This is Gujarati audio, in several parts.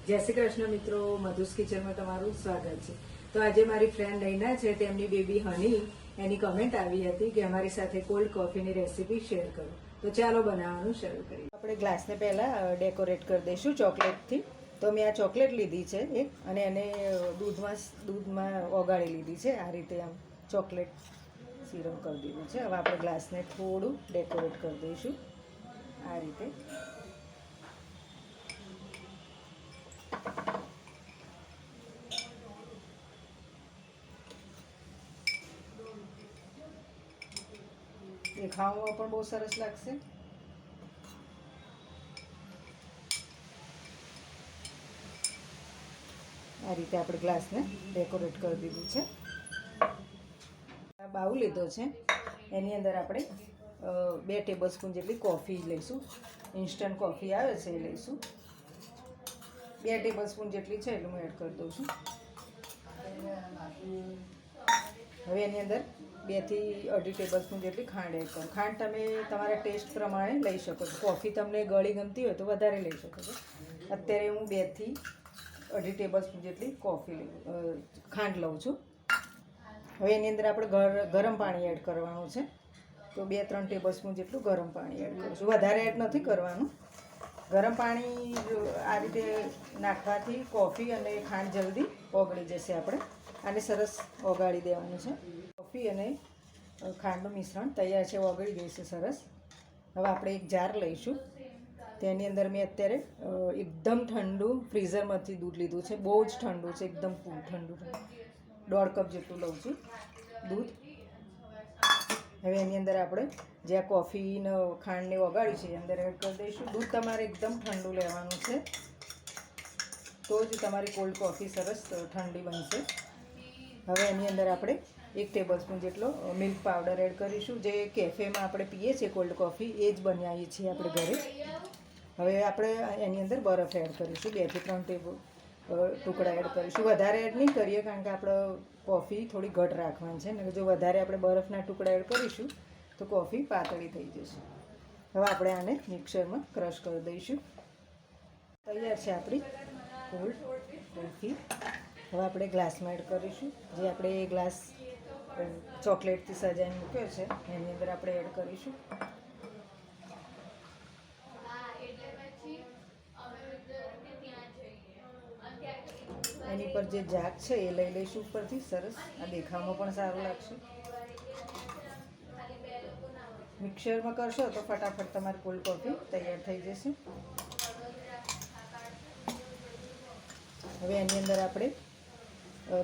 જય શ્રી કૃષ્ણ મિત્રો, મધુસ કિચનમાં તમારું સ્વાગત છે। તો આજે મારી ફ્રેન્ડ નૈના છે, તેમની બેબી હની એની કમેન્ટ આવી હતી કે અમારી સાથે કોલ્ડ કોફીની રેસીપી શેર કરો। તો ચાલો બનાવવાનું શરૂ કરીએ। આપણે ગ્લાસને પહેલા ડેકોરેટ કરી દઈશું ચોકલેટથી। તો મેં આ ચોકલેટ લીધી છે એક, અને એને દૂધમાં ઓગાળી લીધી છે। આ રીતે આમ ચોકલેટ સિરપ કરી દીધું છે। હવે આપણે ગ્લાસને થોડું ડેકોરેટ કરી દઈશું આ રીતે। દેખાવામાં પણ બહુ સરસ લાગશે। આ રીતે આપણે ગ્લાસને ડેકોરેટ કરી દીધું છે। આ બાઉલ લીધો છે, એની અંદર આપણે 2 ટેબલસ્પૂન જેટલી કોફી લઈશું। ઇન્સ્ટન્ટ કોફી આવે છે એ લઈશું। 2 ટેબલસ્પૂન જેટલી છે એટલું હું એડ કરી દઉં છું। હવે એની અંદર 2 થી 2.5 ટેબલસ્પૂન જેટલી ખાંડ એડ કરો। ખાંડ તમે તમારા ટેસ્ટ પ્રમાણે લઈ શકો છો। કોફી તમને ગળી ગમતી હોય તો વધારે લઈ શકો છો। અત્યારે હું 2 થી 2.5 ટેબલસ્પૂન જેટલી ખાંડ લઉં છું। હવે એની અંદર આપણે ગરમ પાણી એડ કરવાનું છે। તો 2-3 ટેબલસ્પૂન જેટલું ગરમ પાણી એડ કરું છું, વધારે એડ નથી કરવાનું। ગરમ પાણી આ રીતે નાખવાથી કોફી અને ખાંડ જલ્દી ઓગળી જશે। આપણે આને સરસ ઓગાળી દેવાનું છે। કોફી અને ખાંડનું મિશ્રણ તૈયાર છે, ઓગળી ગઈ છે સરસ। હવે આપણે એક જાર લઈશું। તેની અંદર મેં અત્યારે એકદમ ઠંડુ ફ્રીઝરમાંથી દૂધ લીધું છે। બહુ જ ઠંડુ છે, એકદમ ઠંડુ। 1.5 કપ જેટલું લઉં છું દૂધ। હવે એની અંદર આપણે જે આ કોફીને ખાંડને ઓગાળી છે એ અંદર એડ કરી દઈશું। દૂધ તમારે એકદમ ઠંડુ લેવાનું છે, તો જ તમારી કોલ્ડ કોફી સરસ ઠંડી બનશે। હવે એની અંદર આપણે 1 ટેબલસ્પૂન જેટલો મિલ્ક પાવડર એડ કરીશું। જે કેફેમાં આપણે પીએ છીએ કોલ્ડ કોફી, એ જ બનાવીએ છીએ આપણે ઘરે। હવે આપણે એની અંદર બરફ એડ કરીશું। 2 થી 3 ટુકડા એડ કરીશું। વધારે એડ નહીં કરીએ, કારણ કે આપણે કોફી થોડી ઘટ રાખવાની છે ને। જો વધારે આપણે બરફના ટુકડા એડ કરીશું તો કોફી પાતળી થઈ જશે। હવે આપણે આને મિક્સરમાં ક્રશ કરી દઈશું। તૈયાર છે આપણી કોલ્ડ કોફી। હવે આપણે ગ્લાસમાં એડ કરીશું। જે આપણે ગ્લાસ ચોકલેટથી સજાઈને મૂક્યો છે એની અંદર આપણે એડ કરીશું। એની પર જે ઝાગ છે એ લઈ લઈશું ઉપરથી સરસ। આ દેખાવામાં પણ સારું લાગશે। મિક્સરમાં કરશો તો ફટાફટ તમારી કોલ્ડ કોફી તૈયાર થઈ જશે। હવે એની અંદર આપણે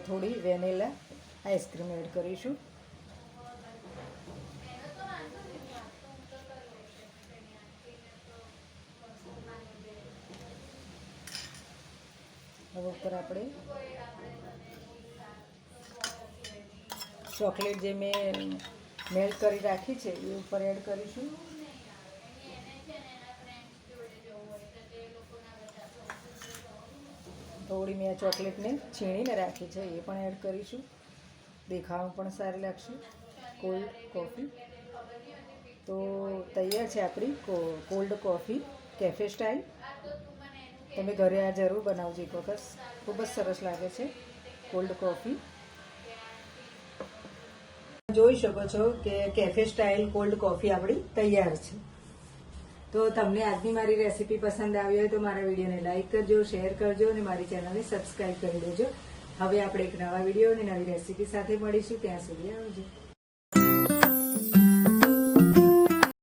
થોડી વેનીલા આઈસ્ક્રીમ એડ કરીશું। હવે ઉપર આપણે ચોકલેટ જે મેં મેલ્ટ કરી રાખી છે એ ઉપર એડ કરીશું। થોડી મેં આ ચોકલેટને છીણીને રાખી છે એ પણ એડ કરીશું। દેખાવામાં પણ સારી લાગશે કોલ્ડ કોફી। તો તૈયાર છે આપણી કોલ્ડ કોફી કેફે સ્ટાઇલ। તમે ઘરે આ જરૂર બનાવજો એક વખત, ખૂબ જ સરસ લાગે છે કોલ્ડ કોફી। જોઈ શકો છો કે કેફે સ્ટાઇલ કોલ્ડ કોફી આપણી તૈયાર છે। તો તમને આજની મારી રેસીપી પસંદ આવી હોય તો મારા વિડીયોને લાઇક કરજો, શેર કરજો અને મારી ચેનલને સબસ્ક્રાઈબ કરી દેજો। હવે આપણે એક નવા વિડીયો અને નવી રેસીપી સાથે મળીશું। ત્યાં સુધી આવજો।